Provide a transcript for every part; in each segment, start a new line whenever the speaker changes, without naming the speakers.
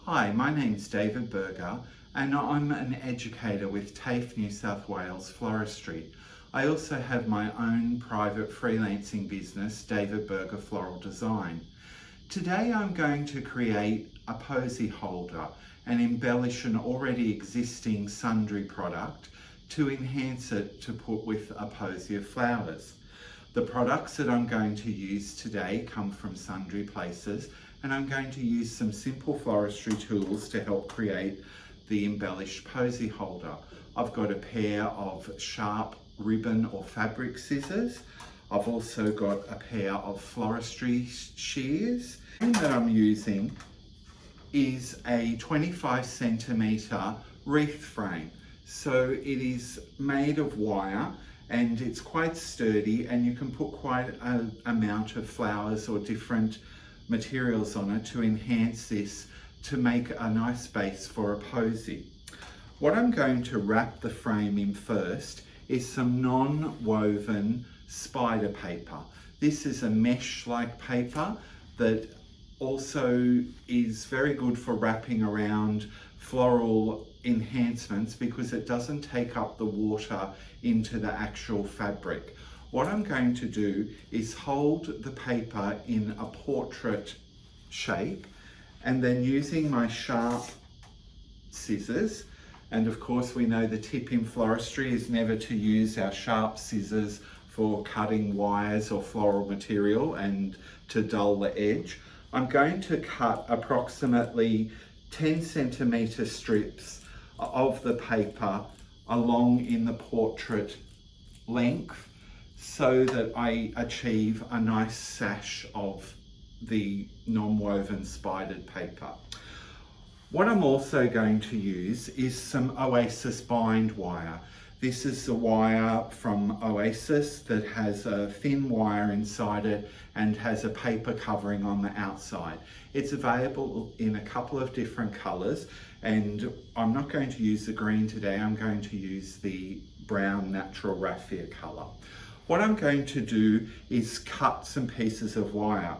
Hi, my name's David Berger and I'm an educator with TAFE New South Wales Floristry. I also have my own private freelancing business, David Berger Floral Design. Today I'm going to create a posy holder and embellish an already existing sundry product to enhance it to put with a posy of flowers. The products that I'm going to use today come from sundry places, and I'm going to use some simple floristry tools to help create the embellished posy holder. I've got a pair of sharp ribbon or fabric scissors. I've also got a pair of floristry shears. The thing that I'm using is a 25 centimetre wreath frame. So it is made of wire and it's quite sturdy, and you can put quite an amount of flowers or different materials on it to enhance this to make a nice base for a posy. What I'm going to wrap the frame in first is some non-woven spider paper. This is a mesh-like paper that also is very good for wrapping around floral enhancements because it doesn't take up the water into the actual fabric. What I'm going to do is hold the paper in a portrait shape, and then using my sharp scissors, and of course we know the tip in floristry is never to use our sharp scissors for cutting wires or floral material and to dull the edge. I'm going to cut approximately 10 centimetre strips of the paper along in the portrait length so that I achieve a nice sash of the non-woven spidered paper. What I'm also going to use is some Oasis bind wire. This is the wire from Oasis that has a thin wire inside it and has a paper covering on the outside. It's available in a couple of different colours, and I'm not going to use the green today, I'm going to use the brown natural raffia colour. What I'm going to do is cut some pieces of wire.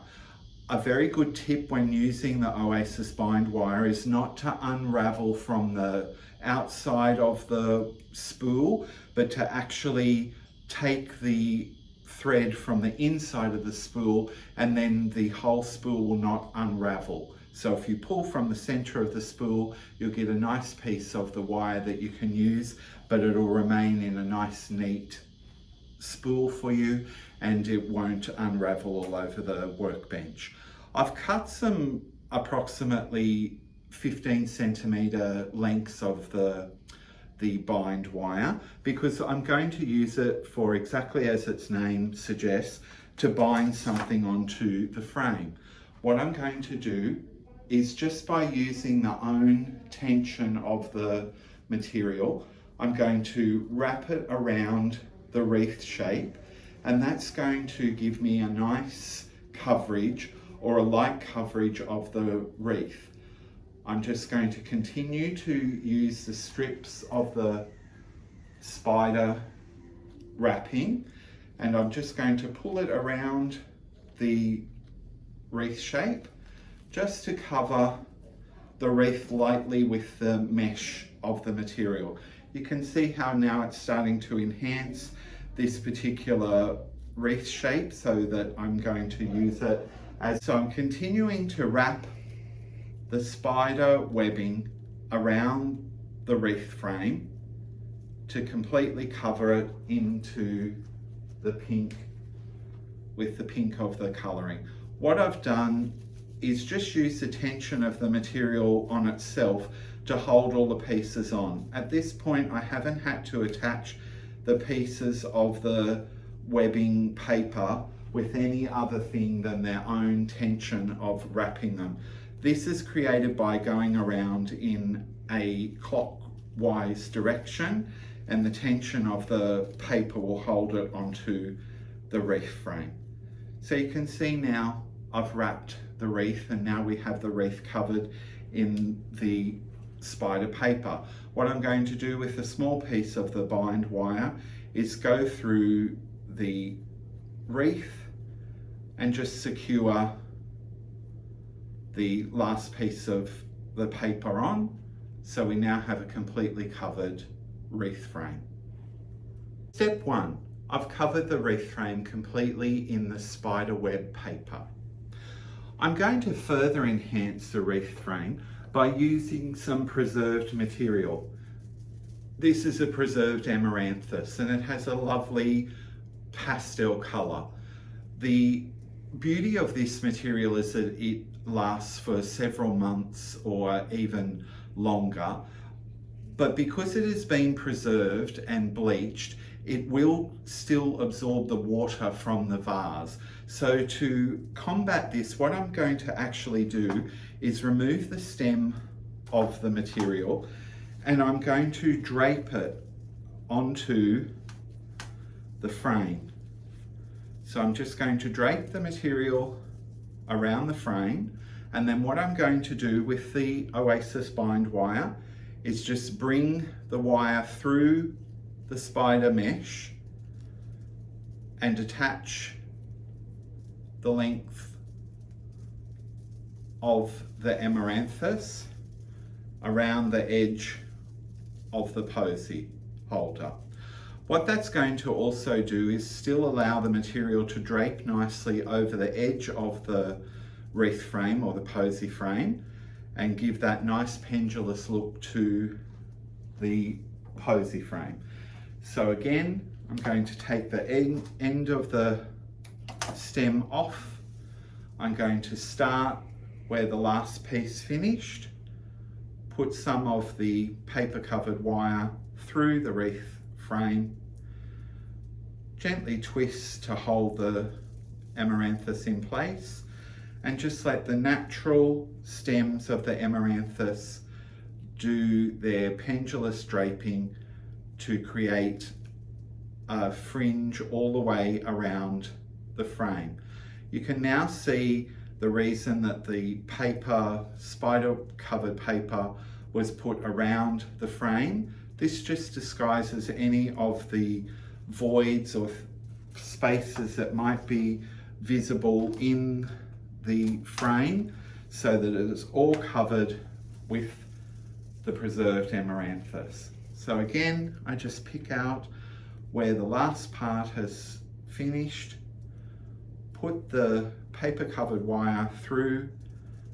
A very good tip when using the Oasis bind wire is not to unravel from the outside of the spool, but to actually take the thread from the inside of the spool, and then the whole spool will not unravel. So if you pull from the center of the spool, you'll get a nice piece of the wire that you can use, but it'll remain in a nice neat spool for you and it won't unravel all over the workbench. I've cut some approximately 15 centimetre lengths of the bind wire because I'm going to use it for exactly as its name suggests, to bind something onto the frame. What I'm going to do is, just by using the own tension of the material, I'm going to wrap it around the wreath shape, and that's going to give me a nice coverage or a light coverage of the wreath. I'm just going to continue to use the strips of the spider wrapping, and I'm just going to pull it around the wreath shape just to cover the wreath lightly with the mesh of the material. You can see how now it's starting to enhance this particular wreath shape, so that I'm going to use it as, so I'm continuing to wrap the spider webbing around the wreath frame to completely cover it into the pink, with the pink of the colouring. What I've done is just use the tension of the material on itself to hold all the pieces on. At this point, I haven't had to attach the pieces of the webbing paper with any other thing than their own tension of wrapping them. This is created by going around in a clockwise direction, and the tension of the paper will hold it onto the wreath frame. So you can see now I've wrapped the wreath, and now we have the wreath covered in the spider paper. What I'm going to do with a small piece of the bind wire is go through the wreath and just secure the last piece of the paper on, so we now have a completely covered wreath frame. Step 1. I've covered the wreath frame completely in the spider web paper. I'm going to further enhance the wreath frame by using some preserved material. This is a preserved amaranthus and it has a lovely pastel colour. The beauty of this material is that it lasts for several months or even longer, but because it has been preserved and bleached, it will still absorb the water from the vase. So to combat this, what I'm going to actually do is remove the stem of the material and I'm going to drape it onto the frame. So I'm just going to drape the material around the frame, and then what I'm going to do with the Oasis bind wire is just bring the wire through the spider mesh and attach the length of the amaranthus around the edge of the posy holder. What that's going to also do is still allow the material to drape nicely over the edge of the wreath frame or the posy frame and give that nice pendulous look to the posy frame. So again, I'm going to take the end of the stem off. I'm going to start where the last piece finished, put some of the paper covered wire through the wreath frame, gently twist to hold the amaranthus in place, and just let the natural stems of the amaranthus do their pendulous draping to create a fringe all the way around the frame. You can now see the reason that the paper, spider covered paper, was put around the frame. This just disguises any of the voids or spaces that might be visible in the frame, so that it is all covered with the preserved amaranthus. So again, I just pick out where the last part has finished, put the paper covered wire through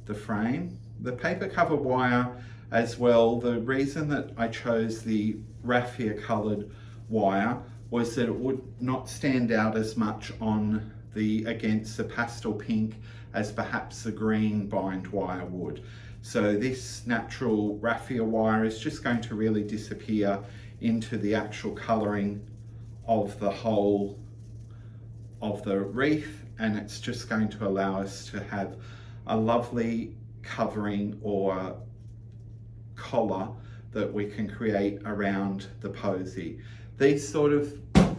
the frame. The paper covered wire as well, the reason that I chose the raffia coloured wire was that it would not stand out as much on against the pastel pink as perhaps the green bind wire would. So this natural raffia wire is just going to really disappear into the actual colouring of the whole of the wreath, and it's just going to allow us to have a lovely covering or collar that we can create around the posy. These sort of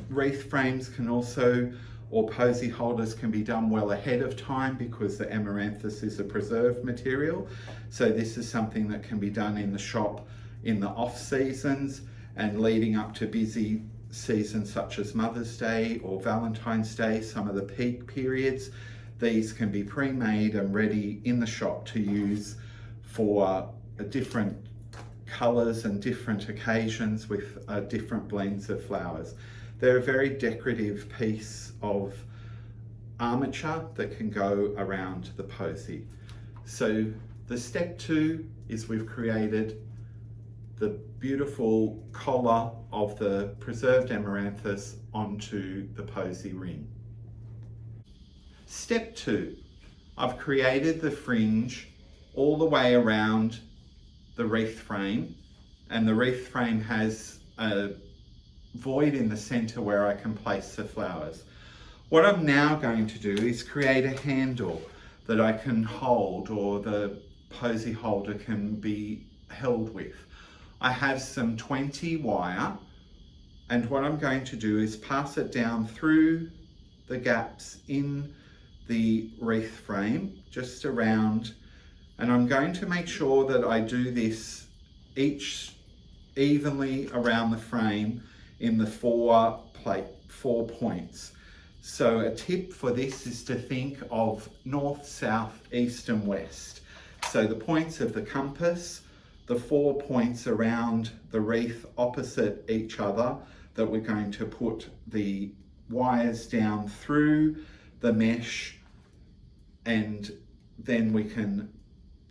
wreath frames can also, or posy holders, can be done well ahead of time because the amaranthus is a preserved material. So this is something that can be done in the shop in the off seasons and leading up to busy seasons such as Mother's Day or Valentine's Day, some of the peak periods. These can be pre-made and ready in the shop to use for different colours and different occasions with different blends of flowers. They're a very decorative piece of armature that can go around the posy. So the step 2 is we've created the beautiful collar of the preserved amaranthus onto the posy ring. Step 2, I've created the fringe all the way around the wreath frame, and the wreath frame has a void in the center where I can place the flowers. What I'm now going to do is create a handle that I can hold, or the posy holder can be held with. I have some 20 wire, and what I'm going to do is pass it down through the gaps in the wreath frame, just around, and I'm going to make sure that I do this each evenly around the frame in the 4 points. So a tip for this is to think of north, south, east and west. So the points of the compass, the 4 points around the wreath opposite each other that we're going to put the wires down through the mesh, and then we can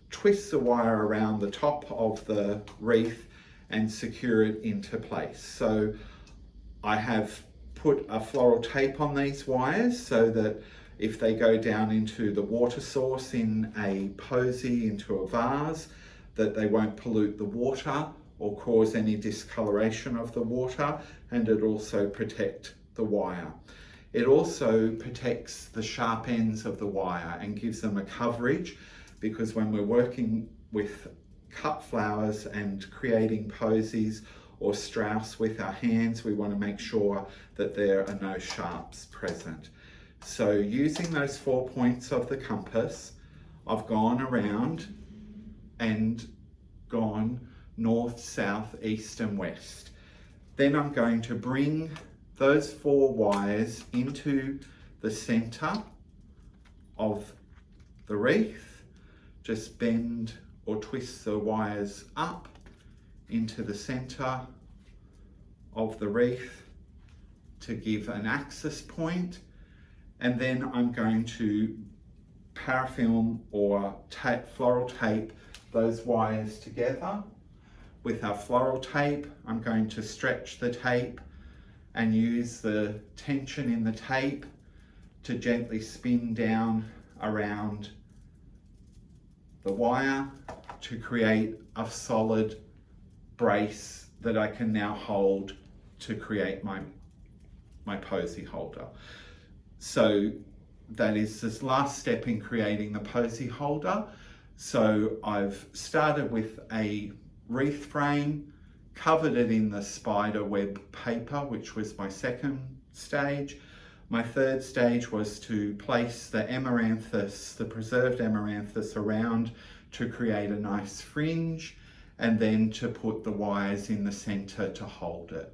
twist the wire around the top of the wreath and secure it into place. So I have put a floral tape on these wires so that if they go down into the water source in a posy, into a vase, that they won't pollute the water or cause any discoloration of the water, and it also protect the wire. It also protects the sharp ends of the wire and gives them a coverage, because when we're working with cut flowers and creating posies or strauss with our hands, we want to make sure that there are no sharps present. So using those 4 points of the compass, I've gone around and gone north, south, east and west. Then I'm going to bring those 4 wires into the center of the wreath. Just bend or twist the wires up into the center of the wreath to give an axis point. And then I'm going to parafilm or floral tape those wires together. With our floral tape, I'm going to stretch the tape and use the tension in the tape to gently spin down around the wire to create a solid brace that I can now hold to create my posy holder. So that is this last step in creating the posy holder. So I've started with a wreath frame, covered it in the spider web paper, which was my second stage. My third stage was to place the amaranthus, the preserved amaranthus, around to create a nice fringe, and then to put the wires in the center to hold it.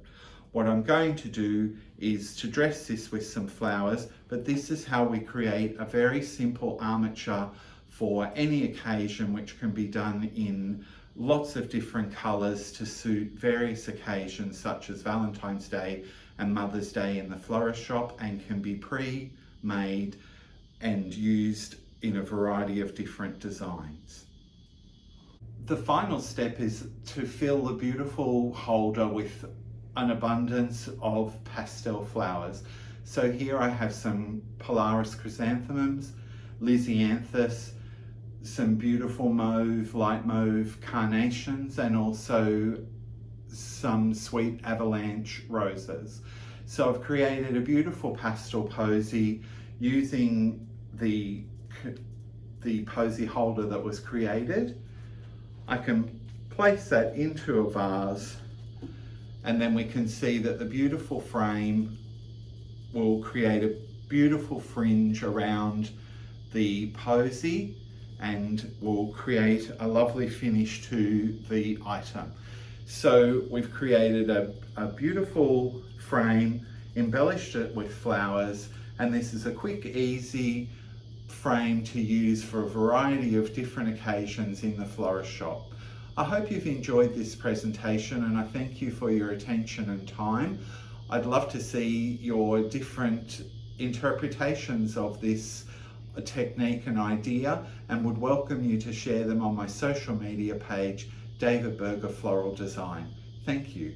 What I'm going to do is to dress this with some flowers, but this is how we create a very simple armature for any occasion, which can be done in lots of different colors to suit various occasions such as Valentine's Day and Mother's Day in the florist shop, and can be pre-made and used in a variety of different designs. The final step is to fill the beautiful holder with an abundance of pastel flowers. So here I have some Polaris chrysanthemums, Lisianthus, some beautiful mauve, light mauve carnations, and also some sweet avalanche roses. So I've created a beautiful pastel posy using the posy holder that was created. I can place that into a vase, and then we can see that the beautiful frame will create a beautiful fringe around the posy and will create a lovely finish to the item. So we've created a beautiful frame, embellished it with flowers, and this is a quick, easy frame to use for a variety of different occasions in the florist shop. I hope you've enjoyed this presentation, and I thank you for your attention and time. I'd love to see your different interpretations of this technique and idea, and would welcome you to share them on my social media page, David Berger Floral Design. Thank you.